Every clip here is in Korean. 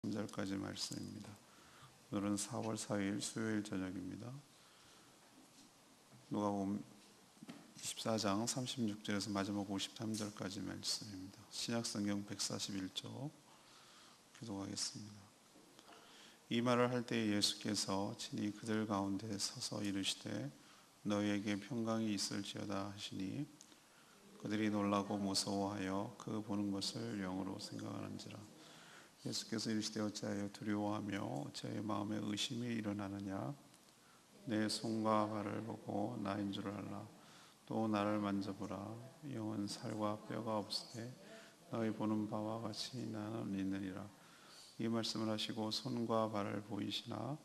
3절까지 말씀입니다. 오늘은 4월 4일 수요일 저녁입니다. 누가복음 24장 36절에서 마지막 53절까지 말씀입니다. 신약성경 141쪽 기도하겠습니다. 이 말을 할 때 예수께서 친히 그들 가운데 서서 이르시되 너희에게 평강이 있을지어다 하시니 그들이 놀라고 무서워하여 그 보는 것을 영으로 생각하는지라. 예수께서 이르시되 어찌하여 두려워하며 어찌하여 마음에 의심이 일어나느냐. 내 손과 발을 보고 나인 줄 알라. 또 나를 만져보라. 영은 살과 뼈가 없으되 너희 보는 바와 같이 나는 있느니라. 이 말씀을 하시고 손과 발을 보이시나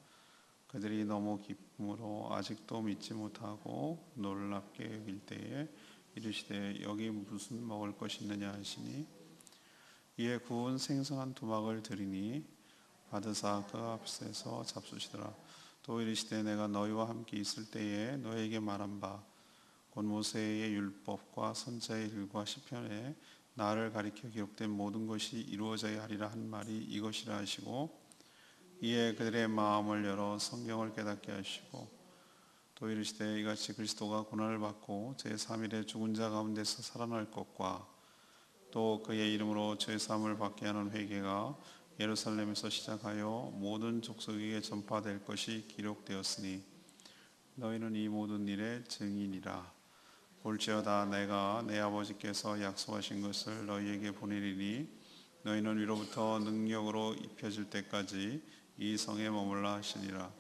그들이 너무 기쁨으로 아직도 믿지 못하고 놀랍게 여길 때에 이르시되 여기 무슨 먹을 것이 있느냐 하시니 이에 구운 생선 한 토막을 드리니 받으사 그 앞에서 잡수시더라. 또 이르시되 내가 너희와 함께 있을 때에 너희에게 말한 바 곧 모세의 율법과 선지자의 글과 시편에 나를 가리켜 기록된 모든 것이 이루어져야 하리라 한 말이 이것이라 하시고 이에 그들의 마음을 열어 성경을 깨닫게 하시고 또 이르시되 이같이 그리스도가 고난을 받고 제3일에 죽은 자 가운데서 살아날 것과 또 그의 이름으로 죄사함을 받게 하는 회개가 예루살렘에서 시작하여 모든 족속에게 전파될 것이 기록되었으니 너희는 이 모든 일의 증인이라. 볼지어다 내가 내 아버지께서 약속하신 것을 너희에게 보내리니 너희는 위로부터 능력으로 입혀질 때까지 이 성에 머물라 하시니라.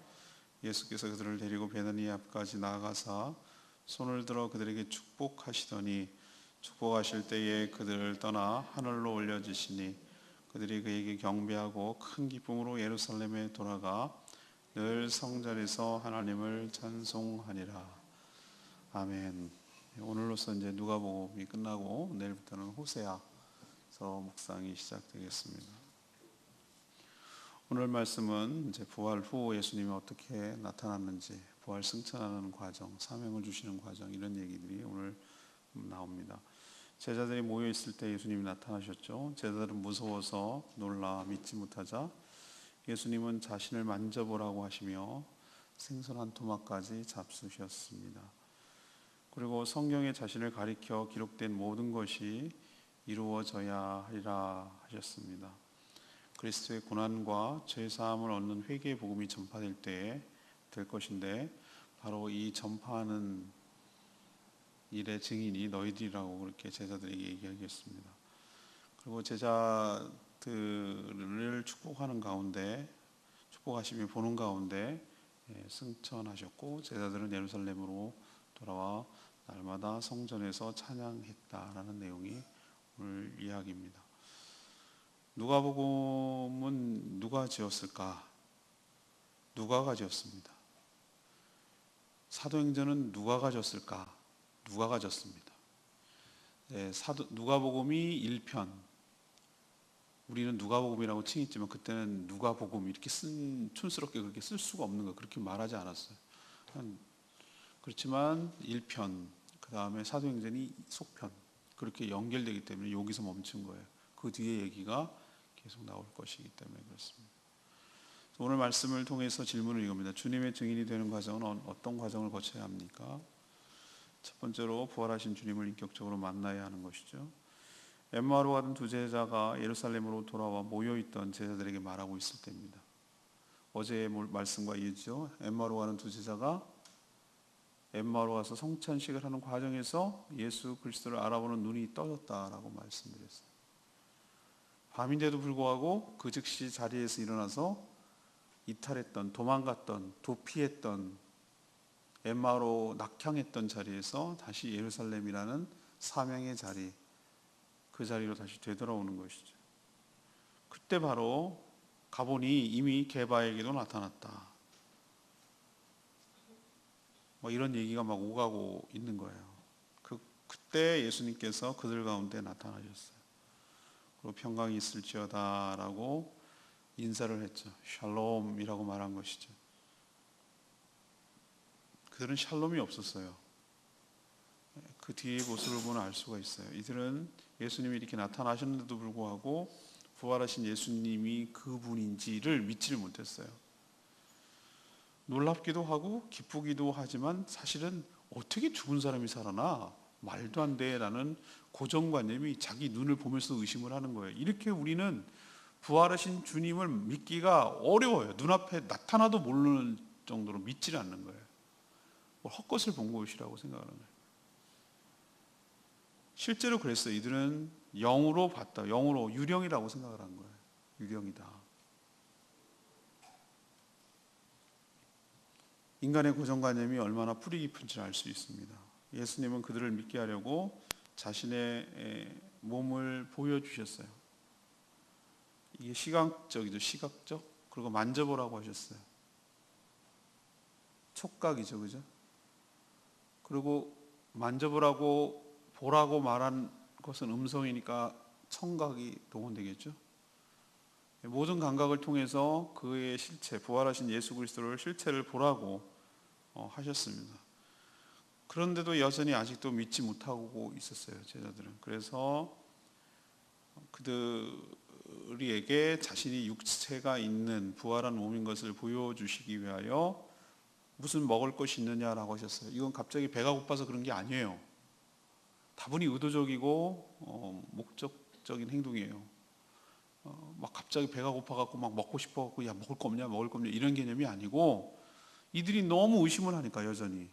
예수께서 그들을 데리고 베다니 앞까지 나아가사 손을 들어 그들에게 축복하시더니 축복하실 때에 그들을 떠나 하늘로 올려지시니 그들이 그에게 경배하고 큰 기쁨으로 예루살렘에 돌아가 늘 성전에서 하나님을 찬송하니라. 아멘. 오늘로서 이제 누가복음이 끝나고 내일부터는 호세아서 묵상이 시작되겠습니다. 오늘 말씀은 이제 부활 후 예수님이 어떻게 나타났는지, 부활 승천하는 과정, 사명을 주시는 과정 이런 얘기들이 오늘 나옵니다. 제자들이 모여 있을 때 예수님이 나타나셨죠. 제자들은 무서워서 놀라 믿지 못하자 예수님은 자신을 만져보라고 하시며 생선 한 토막까지 잡수셨습니다. 그리고 성경에 자신을 가리켜 기록된 모든 것이 이루어져야 하리라 하셨습니다. 그리스도의 고난과 죄사함을 얻는 회개의 복음이 전파될 때에 될 것인데 바로 이 전파하는 일의 증인이 너희들이라고 그렇게 제자들에게 얘기하겠습니다. 그리고 제자들을 축복하는 가운데 축복하시며 보는 가운데 승천하셨고 제자들은 예루살렘으로 돌아와 날마다 성전에서 찬양했다라는 내용이 오늘 이야기입니다. 누가복음은 누가 지었을까? 누가가 지었습니다. 사도행전은 누가가 지었을까? 누가가 지었습니다. 누가복음이 1편, 우리는 누가복음이라고 칭했지만 그때는 누가복음 이렇게 촌스럽게 그렇게 쓸 수가 없는 거 그렇게 말하지 않았어요. 그렇지만 1편, 그 다음에 사도행전이 속편 그렇게 연결되기 때문에 여기서 멈춘 거예요. 그 뒤에 얘기가 계속 나올 것이기 때문에 그렇습니다. 오늘 말씀을 통해서 질문을 이겁니다. 주님의 증인이 되는 과정은 어떤 과정을 거쳐야 합니까? 첫 번째로 부활하신 주님을 인격적으로 만나야 하는 것이죠. 엠마오로 가던 두 제자가 예루살렘으로 돌아와 모여있던 제자들에게 말하고 있을 때입니다. 어제의 말씀과 이어지죠. 엠마오로 가는 두 제자가 엠마오로 가서 성찬식을 하는 과정에서 예수 그리스도를 알아보는 눈이 떠졌다라고 말씀드렸어요. 밤인데도 불구하고 그 즉시 자리에서 일어나서 이탈했던, 도망갔던, 도피했던, 엠마오로 낙향했던 자리에서 다시 예루살렘이라는 사명의 자리, 그 자리로 다시 되돌아오는 것이죠. 그때 바로 가보니 이미 게바에게도 나타났다. 이런 얘기가 막 오가고 있는 거예요. 그때 예수님께서 그들 가운데 나타나셨어요. 그리고 평강이 있을지어다 라고 인사를 했죠. 샬롬이라고 말한 것이죠. 그들은 샬롬이 없었어요. 그 뒤의 모습을 보면 알 수가 있어요. 이들은 예수님이 이렇게 나타나셨는데도 불구하고 부활하신 예수님이 그분인지를 믿지를 못했어요. 놀랍기도 하고 기쁘기도 하지만 사실은 어떻게 죽은 사람이 살아나? 말도 안 돼라는 고정관념이 자기 눈을 보면서 의심을 하는 거예요. 이렇게 우리는 부활하신 주님을 믿기가 어려워요. 눈앞에 나타나도 모르는 정도로 믿지를 않는 거예요. 헛것을 본 것이라고 생각하는 거예요. 실제로 그랬어요. 이들은 영으로 봤다. 영으로 유령이라고 생각을 한 거예요. 유령이다. 인간의 고정관념이 얼마나 뿌리 깊은지 알 수 있습니다. 예수님은 그들을 믿게 하려고 자신의 몸을 보여주셨어요. 이게 시각적이죠. 시각적. 그리고 만져보라고 하셨어요. 촉각이죠. 그죠? 그리고 만져보라고 보라고 말한 것은 음성이니까 청각이 동원되겠죠. 모든 감각을 통해서 그의 실체, 부활하신 예수 그리스도를 실체를 보라고 하셨습니다. 그런데도 여전히 아직도 믿지 못하고 있었어요. 제자들은. 그래서 그들에게 자신이 육체가 있는 부활한 몸인 것을 보여주시기 위하여 무슨 먹을 것이 있느냐라고 하셨어요. 이건 갑자기 배가 고파서 그런 게 아니에요. 다분히 의도적이고 목적적인 행동이에요. 막 갑자기 배가 고파갖고 막 먹고 싶어갖고 야 먹을 거 없냐 이런 개념이 아니고 이들이 너무 의심을 하니까 여전히.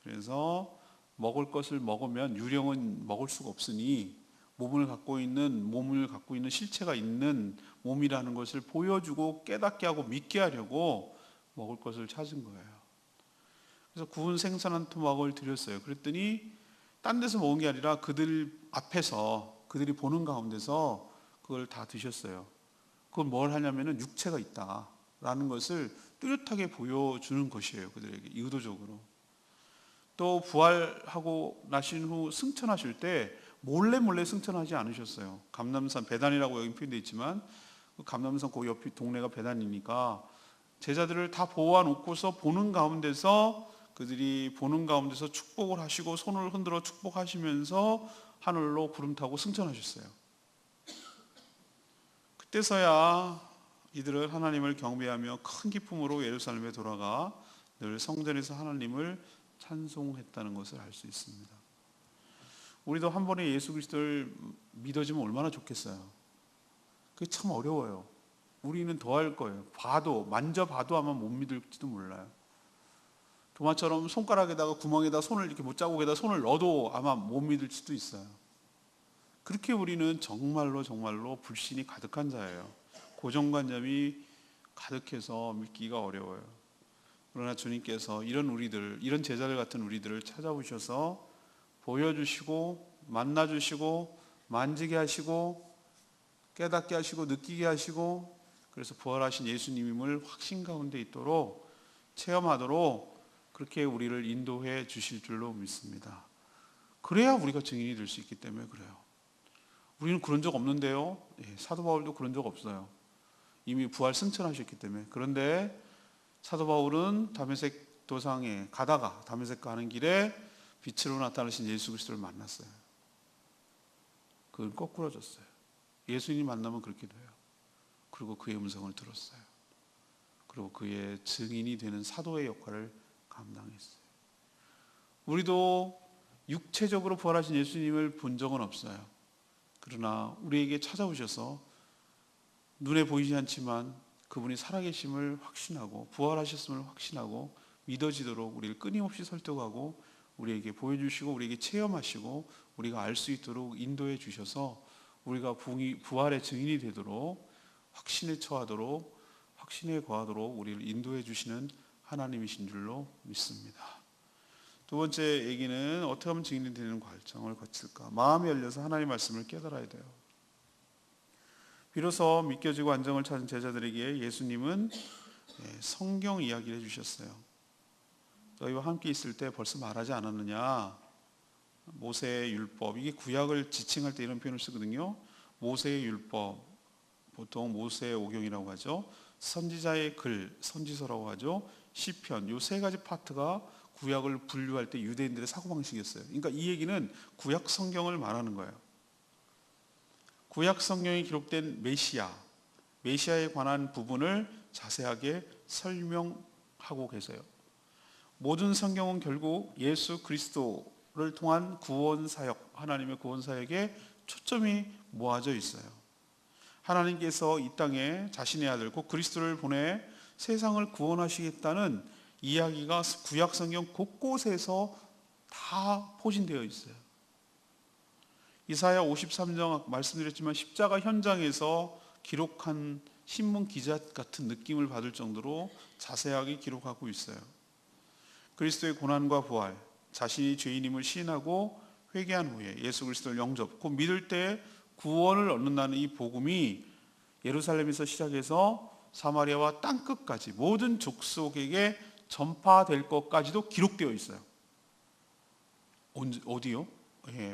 그래서 먹을 것을 먹으면 유령은 먹을 수가 없으니 몸을 갖고 있는 실체가 있는 몸이라는 것을 보여주고 깨닫게 하고 믿게 하려고 먹을 것을 찾은 거예요. 그래서 구운 생선 한 토막을 드렸어요. 그랬더니 딴 데서 먹은 게 아니라 그들 앞에서 그들이 보는 가운데서 그걸 다 드셨어요. 그건 뭘 하냐면은 육체가 있다라는 것을 뚜렷하게 보여주는 것이에요. 그들에게 의도적으로. 또 부활하고 나신 후 승천하실 때 몰래 승천하지 않으셨어요. 감람산 배단이라고 여기 표현되어 있지만 그 감람산 그 옆이 동네가 배단이니까 제자들을 다 보호해 놓고서 그들이 보는 가운데서 축복을 하시고 손을 흔들어 축복하시면서 하늘로 구름 타고 승천하셨어요. 그때서야 이들은 하나님을 경배하며 큰 기쁨으로 예루살렘에 돌아가 늘 성전에서 하나님을 찬송했다는 것을 알 수 있습니다. 우리도 한 번에 예수 그리스도를 믿어지면 얼마나 좋겠어요. 그게 참 어려워요. 우리는 더 할 거예요. 만져봐도 아마 못 믿을지도 몰라요. 도마처럼 손가락에다가 구멍에다 손을 이렇게 못자국에다 손을 넣어도 아마 못 믿을지도 있어요. 그렇게 우리는 정말로 불신이 가득한 자예요. 고정관념이 가득해서 믿기가 어려워요. 그러나 주님께서 이런 제자들 같은 우리들을 찾아오셔서 보여주시고 만나주시고 만지게 하시고 깨닫게 하시고 느끼게 하시고 그래서 부활하신 예수님을 확신 가운데 있도록 체험하도록 그렇게 우리를 인도해 주실 줄로 믿습니다. 그래야 우리가 증인이 될 수 있기 때문에 그래요. 우리는 그런 적 없는데요. 사도 바울도 그런 적 없어요. 이미 부활 승천하셨기 때문에. 그런데 사도 바울은 다메섹 도상에 가다가 다메섹 가는 길에 빛으로 나타나신 예수 그리스도를 만났어요. 그건 거꾸로졌어요. 예수님 만나면 그렇게 돼요. 그리고 그의 음성을 들었어요. 그리고 그의 증인이 되는 사도의 역할을 감당했어요. 우리도 육체적으로 부활하신 예수님을 본 적은 없어요. 그러나 우리에게 찾아오셔서 눈에 보이지 않지만 그분이 살아계심을 확신하고 부활하셨음을 확신하고 믿어지도록 우리를 끊임없이 설득하고 우리에게 보여주시고 우리에게 체험하시고 우리가 알 수 있도록 인도해 주셔서 우리가 부활의 증인이 되도록 확신에 처하도록 확신에 거하도록 우리를 인도해 주시는 하나님이신 줄로 믿습니다. 두 번째 얘기는 어떻게 하면 증인이 되는 과정을 거칠까? 마음이 열려서 하나님의 말씀을 깨달아야 돼요. 비로소 믿겨지고 안정을 찾은 제자들에게 예수님은 성경 이야기를 해주셨어요. 너희와 함께 있을 때 벌써 말하지 않았느냐? 모세의 율법, 이게 구약을 지칭할 때 이런 표현을 쓰거든요. 모세의 율법, 보통 모세의 오경이라고 하죠. 선지자의 글, 선지서라고 하죠. 시편, 이 세 가지 파트가 구약을 분류할 때 유대인들의 사고방식이었어요. 그러니까 이 얘기는 구약 성경을 말하는 거예요. 구약 성경에 기록된 메시아에 관한 부분을 자세하게 설명하고 계세요. 모든 성경은 결국 예수 그리스도를 통한 구원 사역, 하나님의 구원 사역에 초점이 모아져 있어요. 하나님께서 이 땅에 자신의 아들 곧 그리스도를 보내 세상을 구원하시겠다는 이야기가 구약 성경 곳곳에서 다 포진되어 있어요. 이사야 53장 말씀드렸지만 십자가 현장에서 기록한 신문 기자 같은 느낌을 받을 정도로 자세하게 기록하고 있어요. 그리스도의 고난과 부활, 자신이 죄인임을 시인하고 회개한 후에 예수 그리스도를 영접, 곧 믿을 때 구원을 얻는다는 이 복음이 예루살렘에서 시작해서 사마리아와 땅끝까지 모든 족속에게 전파될 것까지도 기록되어 있어요. 어디요?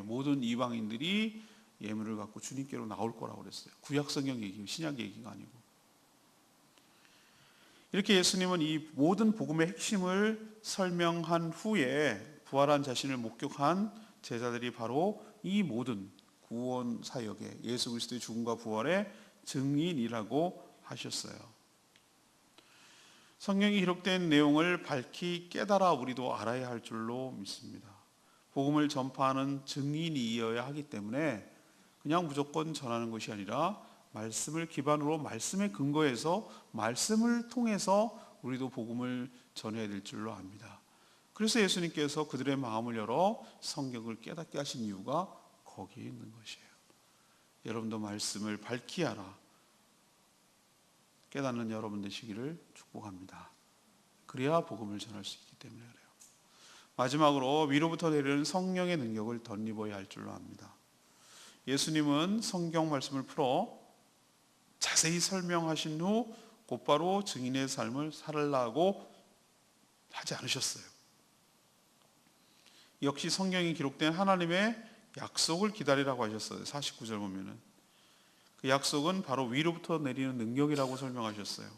모든 이방인들이 예물을 갖고 주님께로 나올 거라고 그랬어요. 구약 성경 얘기고 신약 얘기가 아니고. 이렇게 예수님은 이 모든 복음의 핵심을 설명한 후에 부활한 자신을 목격한 제자들이 바로 이 모든 구원 사역의 예수 그리스도의 죽음과 부활의 증인이라고 하셨어요. 성경이 기록된 내용을 밝히 깨달아 우리도 알아야 할 줄로 믿습니다. 복음을 전파하는 증인이어야 하기 때문에 그냥 무조건 전하는 것이 아니라 말씀을 기반으로 말씀에 근거해서 말씀을 통해서 우리도 복음을 전해야 될 줄로 압니다. 그래서 예수님께서 그들의 마음을 열어 성경을 깨닫게 하신 이유가 거기에 있는 것이에요. 여러분도 말씀을 밝히 알아 깨닫는 여러분 되시기를 축복합니다. 그래야 복음을 전할 수 있기 때문에 그래요. 마지막으로 위로부터 내리는 성령의 능력을 덧입어야 할 줄로 압니다. 예수님은 성경 말씀을 풀어 자세히 설명하신 후 곧바로 증인의 삶을 살라고 하지 않으셨어요. 역시 성경에 기록된 하나님의 약속을 기다리라고 하셨어요. 49절 보면은 그 약속은 바로 위로부터 내리는 능력이라고 설명하셨어요.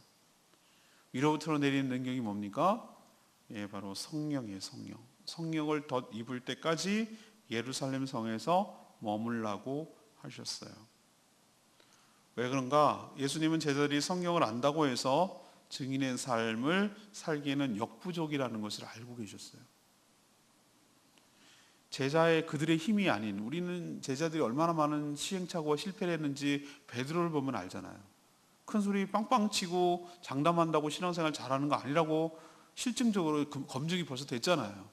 위로부터 내리는 능력이 뭡니까? 바로 성령이에요. 성령을 덧입을 때까지 예루살렘 성에서 머물라고 하셨어요. 왜 그런가? 예수님은 제자들이 성경을 안다고 해서 증인의 삶을 살기에는 역부족이라는 것을 알고 계셨어요. 제자의 그들의 힘이 아닌, 우리는 제자들이 얼마나 많은 시행착오와 실패를 했는지 베드로를 보면 알잖아요. 큰 소리 빵빵 치고 장담한다고 신앙생활 잘하는 거 아니라고 실증적으로 검증이 벌써 됐잖아요.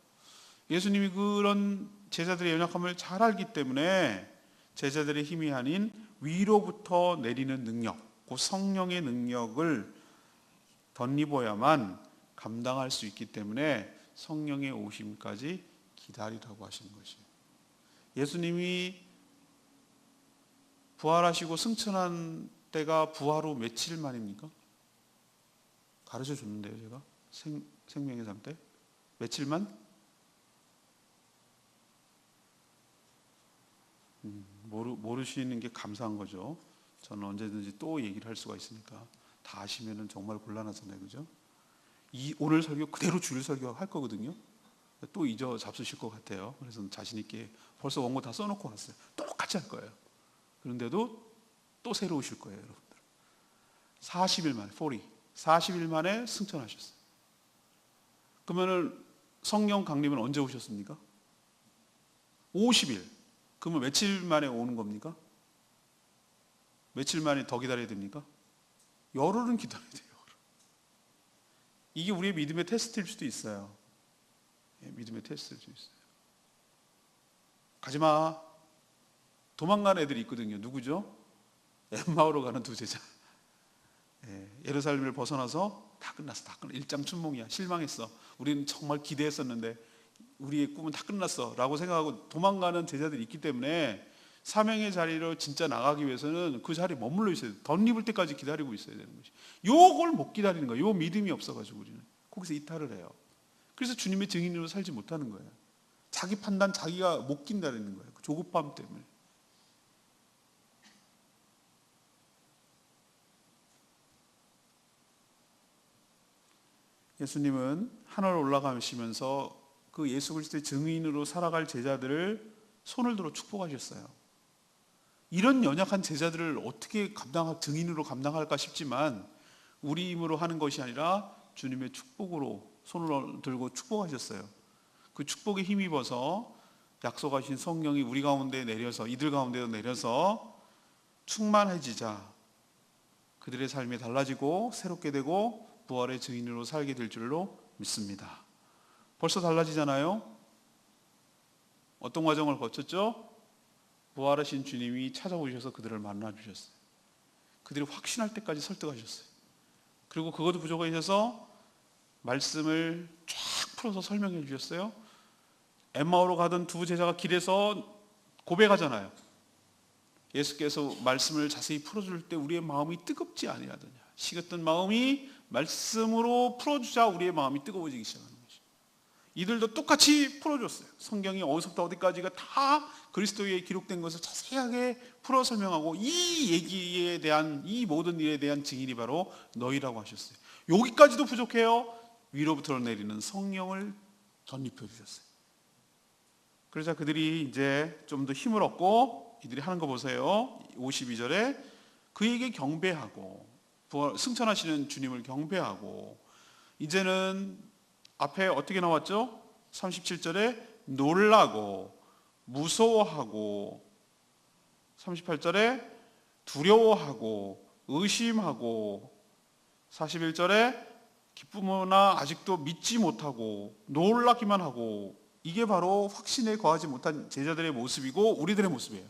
예수님이 그런 제자들의 연약함을 잘 알기 때문에 제자들의 힘이 아닌 위로부터 내리는 능력, 그 성령의 능력을 덧입어야만 감당할 수 있기 때문에 성령의 오심까지 기다리라고 하시는 것이에요. 예수님이 부활하시고 승천한 때가 부활 후 며칠 만입니까? 가르쳐 줬는데요, 제가 생명의 삶 때 며칠만? 모르시는 게 감사한 거죠. 저는 언제든지 또 얘기를 할 수가 있으니까. 다 아시면은 정말 곤란하잖아요, 그죠? 오늘 설교 그대로 줄 설교 할 거거든요. 또 잊어 잡수실 것 같아요. 그래서 자신 있게 벌써 원고 다 써놓고 왔어요. 똑같이 할 거예요. 그런데도 또 새로 오실 거예요, 여러분들. 40일 만에 승천하셨어요. 그러면은 성령 강림은 언제 오셨습니까? 50일. 그러면 며칠 만에 오는 겁니까? 며칠 만에 더 기다려야 됩니까? 열흘은 기다려야 돼요. 이게 우리의 믿음의 테스트일 수도 있어요. 믿음의 테스트일 수 있어요. 가지마. 도망가는 애들이 있거든요. 누구죠? 엠마오로 가는 두 제자. 예루살렘을 벗어나서 다 끝났어. 일장춘몽이야. 실망했어. 우리는 정말 기대했었는데 우리의 꿈은 다 끝났어 라고 생각하고 도망가는 제자들이 있기 때문에 사명의 자리로 진짜 나가기 위해서는 그 자리에 머물러 있어야 돼요. 덧입을 때까지 기다리고 있어야 되는 것이. 요걸 못 기다리는 거예요. 요 믿음이 없어가지고 우리는 거기서 이탈을 해요. 그래서 주님의 증인으로 살지 못하는 거예요. 자기 판단 자기가 못 낀다는 거예요. 그 조급함 때문에. 예수님은 하늘 올라가시면서 그 예수 그리스도의 증인으로 살아갈 제자들을 손을 들어 축복하셨어요. 이런 연약한 제자들을 어떻게 증인으로 감당할까 싶지만 우리 힘으로 하는 것이 아니라 주님의 축복으로 손을 들고 축복하셨어요. 그 축복에 힘입어서 약속하신 성령이 우리 가운데 내려서, 이들 가운데도 내려서 충만해지자 그들의 삶이 달라지고 새롭게 되고 부활의 증인으로 살게 될 줄로 믿습니다. 벌써 달라지잖아요. 어떤 과정을 거쳤죠? 부활하신 주님이 찾아오셔서 그들을 만나주셨어요. 그들이 확신할 때까지 설득하셨어요. 그리고 그것도 부족하셔서 말씀을 쫙 풀어서 설명해 주셨어요. 엠마오로 가던 두 제자가 길에서 고백하잖아요. 예수께서 말씀을 자세히 풀어줄 때 우리의 마음이 뜨겁지 아니하더냐. 식었던 마음이 말씀으로 풀어주자 우리의 마음이 뜨거워지기 시작하는 것이죠. 이들도 똑같이 풀어줬어요. 성경이 어디서부터 어디까지가 다 그리스도에 기록된 것을 자세하게 풀어 설명하고 이 얘기에 대한, 이 모든 일에 대한 증인이 바로 너희라고 하셨어요. 여기까지도 부족해요. 위로부터 내리는 성령을 덧입혀 주셨어요. 그러자 그들이 이제 좀 더 힘을 얻고 이들이 하는 거 보세요. 52절에 그에게 경배하고 승천하시는 주님을 경배하고, 이제는 앞에 어떻게 나왔죠? 37절에 놀라고 무서워하고, 38절에 두려워하고 의심하고, 41절에 기쁘거나 아직도 믿지 못하고 놀라기만 하고, 이게 바로 확신에 거하지 못한 제자들의 모습이고 우리들의 모습이에요.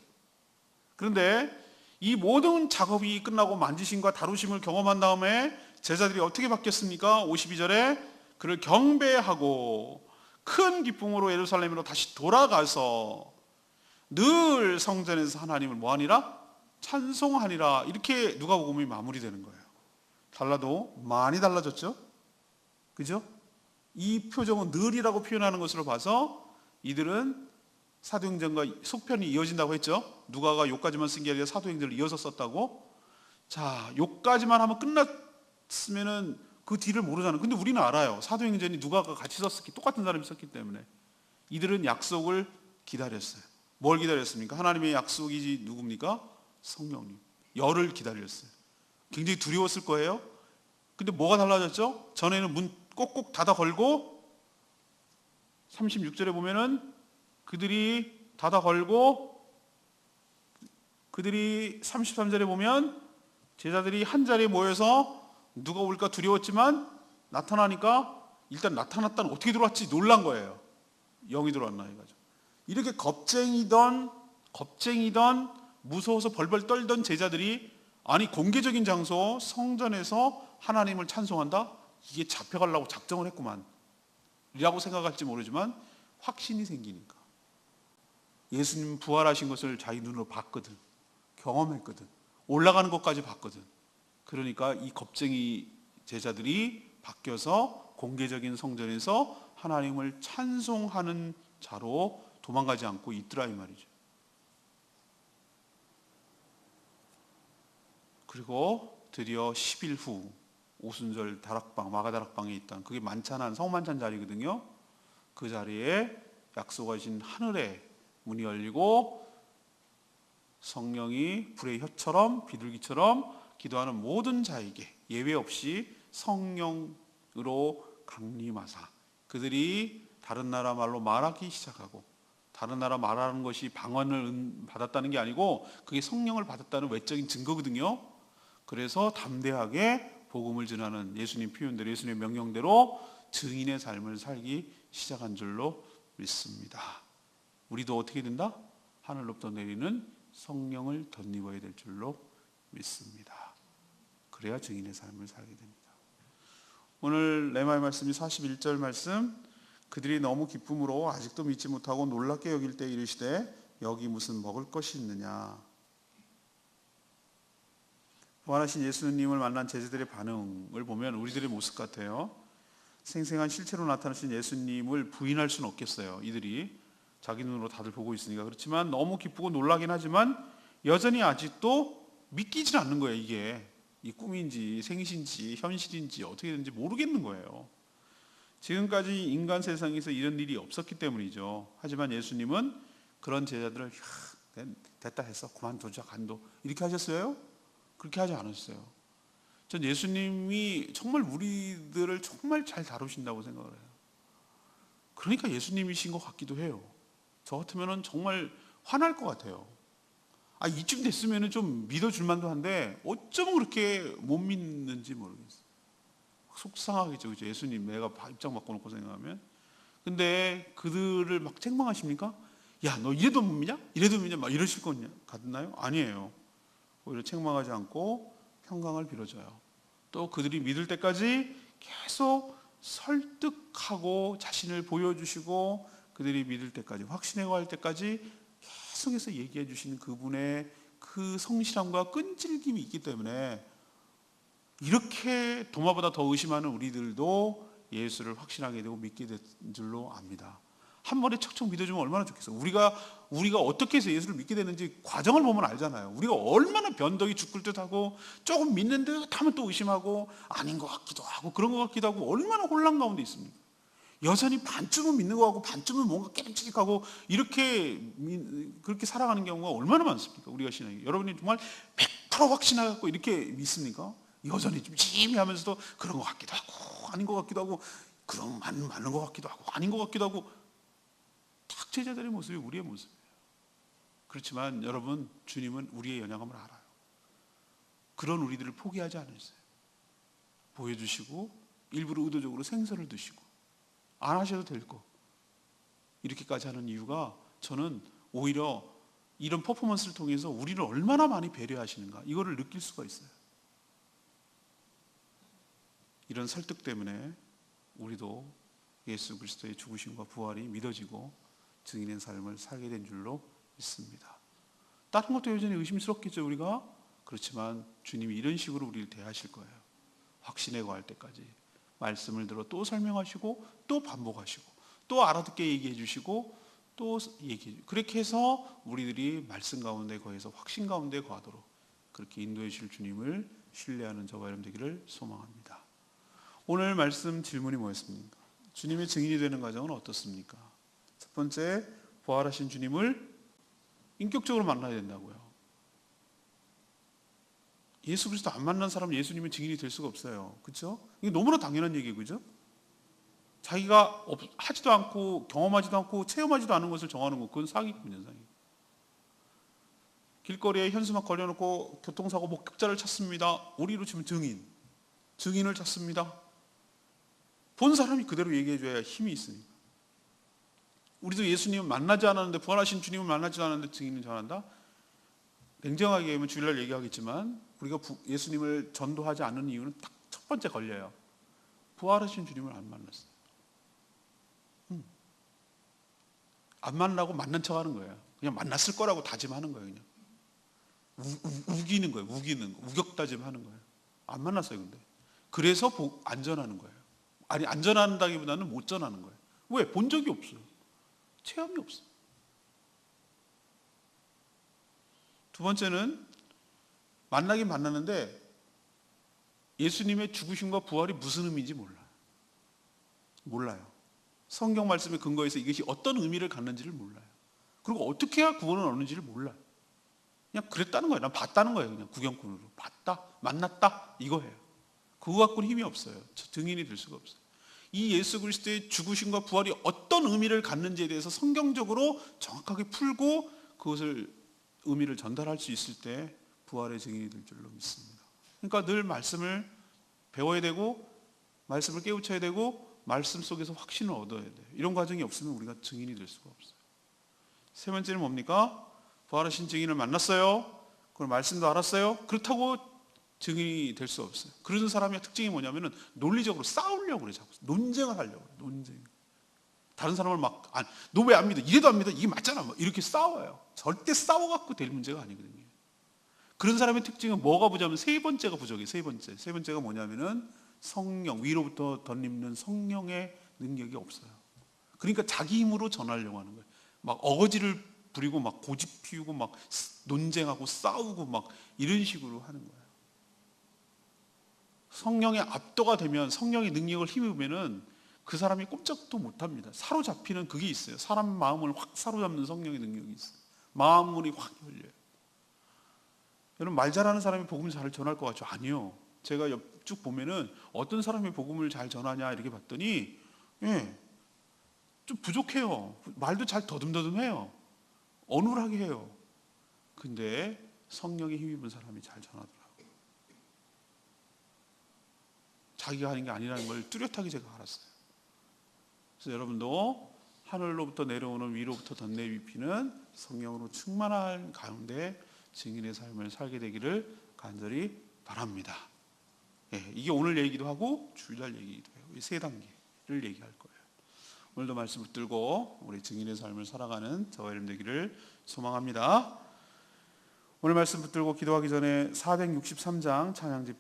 그런데 이 모든 작업이 끝나고 만지심과 다루심을 경험한 다음에 제자들이 어떻게 바뀌었습니까? 52절에 그를 경배하고 큰 기쁨으로 예루살렘으로 다시 돌아가서 늘 성전에서 하나님을 뭐하니라? 찬송하니라. 이렇게 누가복음이 마무리되는 거예요. 달라도 많이 달라졌죠? 그죠? 이 표정은 늘이라고 표현하는 것으로 봐서 이들은 사도행전과 속편이 이어진다고 했죠. 누가가 요까지만 쓴 게 아니라 사도행전을 이어서 썼다고. 자, 요까지만 하면 끝났으면은 그 뒤를 모르잖아요. 근데 우리는 알아요. 사도행전이 누가가 같이 썼기, 똑같은 사람이 썼기 때문에. 이들은 약속을 기다렸어요. 뭘 기다렸습니까? 하나님의 약속이 누굽니까? 성령님. 열을 기다렸어요. 굉장히 두려웠을 거예요. 근데 뭐가 달라졌죠? 전에는 문 꼭꼭 닫아 걸고, 36절에 보면은 그들이 닫아 걸고, 그들이 33절에 보면 제자들이 한 자리에 모여서 누가 올까 두려웠지만 나타나니까 일단 나타났다는 어떻게 들어왔지 놀란 거예요. 영이 들어왔나 해가지고. 이렇게 겁쟁이던 무서워서 벌벌 떨던 제자들이 아니 공개적인 장소 성전에서 하나님을 찬송한다? 이게 잡혀가려고 작정을 했구만 이라고 생각할지 모르지만 확신이 생기니까. 예수님 부활하신 것을 자기 눈으로 봤거든. 경험했거든. 올라가는 것까지 봤거든. 그러니까 이 겁쟁이 제자들이 바뀌어서 공개적인 성전에서 하나님을 찬송하는 자로 도망가지 않고 있더라 이 말이죠. 그리고 드디어 10일 후 오순절 다락방, 마가다락방에 있던, 그게 만찬한 성만찬 자리거든요. 그 자리에 약속하신 하늘의 문이 열리고 성령이 불의 혀처럼 비둘기처럼 기도하는 모든 자에게 예외 없이 성령으로 강림하사 그들이 다른 나라 말로 말하기 시작하고, 다른 나라 말하는 것이 방언을 받았다는 게 아니고 그게 성령을 받았다는 외적인 증거거든요. 그래서 담대하게 복음을 전하는 예수님 표현대로, 예수님의 명령대로 증인의 삶을 살기 시작한 줄로 믿습니다. 우리도 어떻게 된다? 하늘로부터 내리는 성령을 덧입어야 될 줄로 믿습니다. 그래야 증인의 삶을 살게 됩니다. 오늘 레마의 말씀이 41절 말씀, 그들이 너무 기쁨으로 아직도 믿지 못하고 놀랍게 여길 때 이르시되 여기 무슨 먹을 것이 있느냐. 부활하신 예수님을 만난 제자들의 반응을 보면 우리들의 모습 같아요. 생생한 실체로 나타나신 예수님을 부인할 수는 없겠어요. 이들이 자기 눈으로 다들 보고 있으니까. 그렇지만 너무 기쁘고 놀라긴 하지만 여전히 아직도 믿기질 않는 거예요. 이게 이 꿈인지 생신지 현실인지 어떻게 되는지 모르겠는 거예요. 지금까지 인간 세상에서 이런 일이 없었기 때문이죠. 하지만 예수님은 그런 제자들을 됐다 했어. 그만두자, 간도. 이렇게 하셨어요? 그렇게 하지 않았어요. 전 예수님이 정말 우리들을 정말 잘 다루신다고 생각을 해요. 그러니까 예수님이신 것 같기도 해요. 저 같으면 정말 화날 것 같아요. 이쯤 됐으면 좀 믿어줄 만도 한데 어쩌면 그렇게 못 믿는지 모르겠어요. 속상하겠죠, 그죠? 예수님 내가 입장 바꿔놓고 생각하면. 근데 그들을 막 책망하십니까? 야, 너 이래도 못 믿냐? 이래도 믿냐? 막 이러실 것 같나요? 아니에요. 오히려 책망하지 않고 평강을 빌어줘요. 또 그들이 믿을 때까지 계속 설득하고 자신을 보여주시고 그들이 믿을 때까지, 확신해 갈 때까지 계속해서 얘기해 주시는 그분의 그 성실함과 끈질김이 있기 때문에 이렇게 도마보다 더 의심하는 우리들도 예수를 확신하게 되고 믿게 된 줄로 압니다. 한 번에 척척 믿어주면 얼마나 좋겠어요. 우리가 어떻게 해서 예수를 믿게 되는지 과정을 보면 알잖아요. 우리가 얼마나 변덕이 죽을 듯하고 조금 믿는 듯 하면 또 의심하고 아닌 것 같기도 하고 그런 것 같기도 하고 얼마나 혼란 가운데 있습니까? 여전히 반쯤은 믿는 것 같고 반쯤은 뭔가 깨름직하고 이렇게 그렇게 살아가는 경우가 얼마나 많습니까? 우리가 신앙이. 여러분이 정말 100% 확신하고 이렇게 믿습니까? 여전히 좀 희미하면서도 그런 것 같기도 하고 아닌 것 같기도 하고 그런 맞는 것 같기도 하고 아닌 것 같기도 하고 딱 제자들의 모습이 우리의 모습이에요. 그렇지만 여러분, 주님은 우리의 연약함을 알아요. 그런 우리들을 포기하지 않으세요. 보여주시고 일부러 의도적으로 생선을 드시고 안 하셔도 될 거 이렇게까지 하는 이유가 저는 오히려 이런 퍼포먼스를 통해서 우리를 얼마나 많이 배려하시는가 이거를 느낄 수가 있어요. 이런 설득 때문에 우리도 예수 그리스도의 죽으심과 부활이 믿어지고 증인의 삶을 살게 된 줄로 믿습니다. 다른 것도 여전히 의심스럽겠죠, 우리가. 그렇지만 주님이 이런 식으로 우리를 대하실 거예요. 확신에 거할 때까지 말씀을 들어 또 설명하시고 또 반복하시고 또 알아듣게 얘기해 주시고 또 얘기해 주시고 그렇게 해서 우리들이 말씀 가운데 거해서 확신 가운데 거하도록 그렇게 인도해 주실 주님을 신뢰하는 저와 여러분 되기를 소망합니다. 오늘 말씀 질문이 뭐였습니까? 주님의 증인이 되는 과정은 어떻습니까? 첫 번째, 부활하신 주님을 인격적으로 만나야 된다고요. 예수 그리스도 안 만난 사람은 예수님의 증인이 될 수가 없어요. 그렇죠? 이게 너무나 당연한 얘기예요. 그죠? 자기가 하지도 않고 경험하지도 않고 체험하지도 않은 것을 정하는 것, 그건 사기꾼 현상이에요. 길거리에 현수막 걸려놓고 교통사고 목격자를 찾습니다. 우리로 치면 증인을 찾습니다. 본 사람이 그대로 얘기해줘야 힘이 있으니까. 우리도 예수님을 만나지 않았는데, 부활하신 주님을 만나지 않았는데 증인을 전한다? 냉정하게 얘기하면 주일날 얘기하겠지만 우리가 예수님을 전도하지 않는 이유는 딱 첫 번째 걸려요. 부활하신 주님을 안 만났어요. 안 만나고 만난 척 하는 거예요. 그냥 만났을 거라고 다짐하는 거예요. 그냥 우기는 거예요. 우격다짐하는 거예요. 안 만났어요. 근데 그래서 안전하는 거예요. 아니, 안전한다기보다는 못 전하는 거예요. 왜? 본 적이 없어요. 체험이 없어요. 두 번째는 만나긴 만났는데 예수님의 죽으심과 부활이 무슨 의미인지 몰라요. 성경 말씀에 근거해서 이것이 어떤 의미를 갖는지를 몰라요. 그리고 어떻게 해야 구원을 얻는지를 몰라요. 그냥 그랬다는 거예요. 난 봤다는 거예요. 그냥 구경꾼으로 봤다, 만났다 이거예요. 그거 갖고는 힘이 없어요. 증인이 될 수가 없어요. 이 예수 그리스도의 죽으심과 부활이 어떤 의미를 갖는지에 대해서 성경적으로 정확하게 풀고 그것을 의미를 전달할 수 있을 때 부활의 증인이 될 줄로 믿습니다. 그러니까 늘 말씀을 배워야 되고 말씀을 깨우쳐야 되고 말씀 속에서 확신을 얻어야 돼요. 이런 과정이 없으면 우리가 증인이 될 수가 없어요. 세 번째는 뭡니까? 부활하신 증인을 만났어요. 그걸 말씀도 알았어요. 그렇다고 증인이 될 수 없어요. 그런 사람의 특징이 뭐냐면은 논리적으로 싸우려고 그래. 자꾸 논쟁을 하려고 그래. 논쟁. 다른 사람을 막 너 왜 안 믿어? 이래도 안 믿어? 이게 맞잖아. 막 이렇게 싸워요. 절대 싸워갖고 될 문제가 아니거든요. 그런 사람의 특징은 뭐가 부족하면 세 번째가 부족해요. 세 번째가 뭐냐면은 성령, 위로부터 덧입는 성령의 능력이 없어요. 그러니까 자기 힘으로 전하려고 하는 거예요. 막 어거지를 부리고 막 고집 피우고 막 논쟁하고 싸우고 막 이런 식으로 하는 거예요. 성령의 압도가 되면, 성령의 능력을 힘입으면은 그 사람이 꼼짝도 못합니다. 사로잡히는 그게 있어요. 사람 마음을 확 사로잡는 성령의 능력이 있어요. 마음 문이 확 열려요. 여러분, 말 잘하는 사람이 복음을 잘 전할 것 같죠? 아니요. 제가 쭉 보면은 어떤 사람이 복음을 잘 전하냐 이렇게 봤더니 좀 부족해요. 말도 잘 더듬더듬해요. 어눌하게 해요. 근데 성령에 힘입은 사람이 잘 전하더라고요. 자기가 하는 게 아니라는 걸 뚜렷하게 제가 알았어요. 그래서 여러분도 하늘로부터 내려오는 위로부터 덧내비피는 성령으로 충만한 가운데 증인의 삶을 살게 되기를 간절히 바랍니다. 이게 오늘 얘기도 하고 주일날 얘기도 해요. 이 세 단계를 얘기할 거예요. 오늘도 말씀 붙들고 우리 증인의 삶을 살아가는 저와 여러분 되기를 소망합니다. 오늘 말씀 붙들고 기도하기 전에 463장 찬양집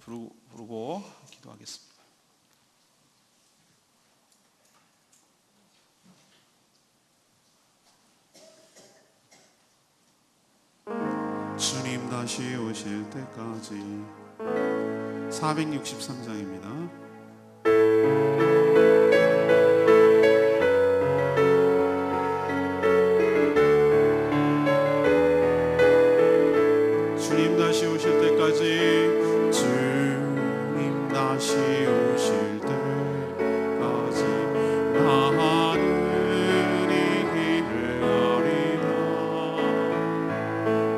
부르고 기도하겠습니다. 주님 다시 오실 때까지 463장입니다. 주님 다시 오실 때까지 주님 다시 오실 때까지 나는 이 길을 가리라.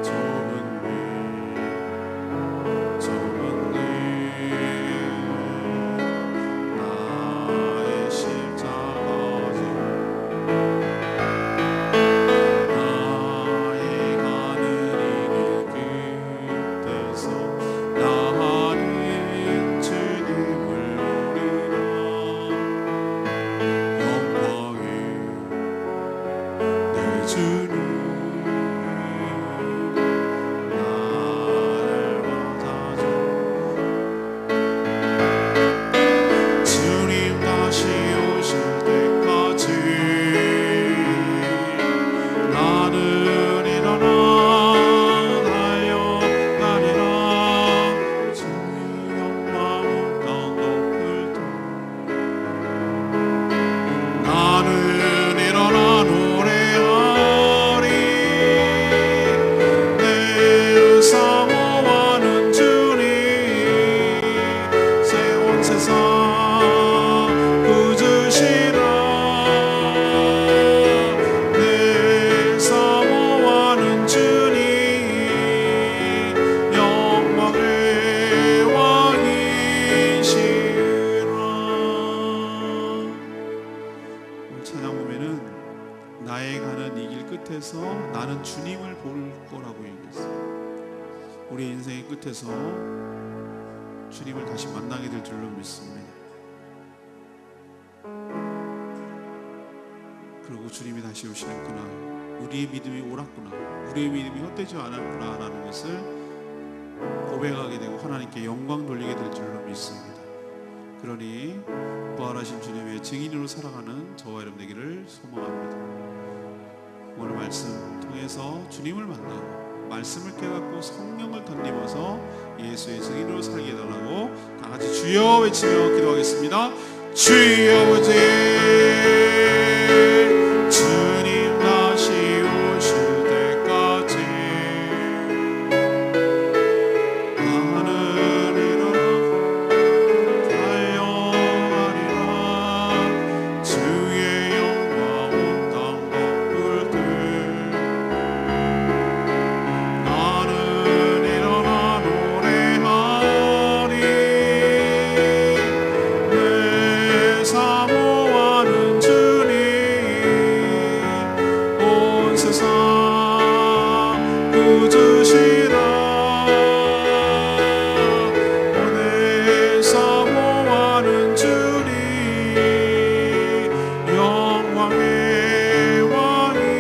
좁은 길 나의 십자가 나의 가는 이 길 끝에서 나는 주님을 노리라. 영광의 내 주님 나를 받아줘. 주님 다시 오실 때까지 나는 일어나 달려가리라. 주의 영광 온 땅 높을 때 나는 일어나 노래하리. 내 사모하는 주님 온 세상 꾸짖으시라. 내 사모하는 주님 영광의 왕이시라. 오늘 찬양 보면은 나의 가는 이 길 끝에서 나는 주님을 볼 거라고 얘기했어요. 우리 인생의 끝에서 주님을 다시 만나게 될 줄로 믿습니다. 그리고 주님이 다시 오시는구나, 우리의 믿음이 옳았구나, 우리의 믿음이 헛되지 않았구나 라는 것을 고백하게 되고 하나님께 영광 돌리게 될 줄로 믿습니다. 그러니 부활하신 주님의 증인으로 살아가는 저와 여러분 되기를 소망합니다. 오늘 말씀 통해서 주님을 만나고 말씀을 깨닫고 성령을 덧입어서 예수의 증인으로 살게 해달라고 다 같이 주여 외치며 기도하겠습니다. 주여 아버지, 주님 다시 오실 때까지 나는 일어나 달려가리라. 주의 영광 온 땅 덮을 때 나는 일어나 노래하리. 내 사모하는 주님 온 세상 꾸짖으시라. 내 사모하는 주님 영광의 왕이시라.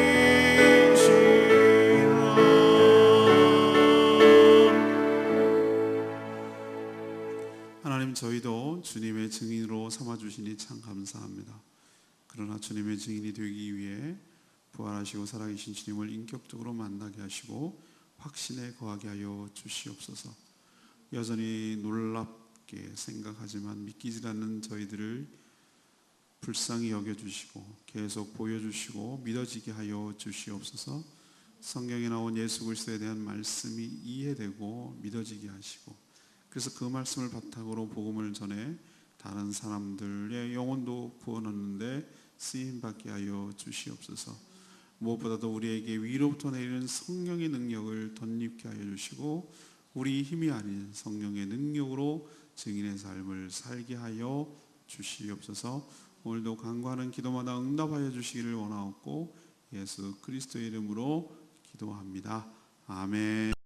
하나님, 저희도 주님의 증인으로 삼아주시니 참 감사합니다. 그러나 주님의 증인이 되기 위해 부활하시고 살아계신 주님을 인격적으로 만나게 하시고 확신에 거하게 하여 주시옵소서. 여전히 놀랍게 생각하지만 믿기지 않는 저희들을 불쌍히 여겨주시고 계속 보여주시고 믿어지게 하여 주시옵소서. 성경에 나온 예수 그리스도에 대한 말씀이 이해되고 믿어지게 하시고, 그래서 그 말씀을 바탕으로 복음을 전해 다른 사람들의 영혼도 구원 얻는데 쓰임받게 하여 주시옵소서. 무엇보다도 우리에게 위로부터 내리는 성령의 능력을 덧입게 하여 주시고, 우리 힘이 아닌 성령의 능력으로 증인의 삶을 살게 하여 주시옵소서. 오늘도 간구하는 기도마다 응답하여 주시기를 원하옵고 예수 그리스도의 이름으로 기도합니다. 아멘.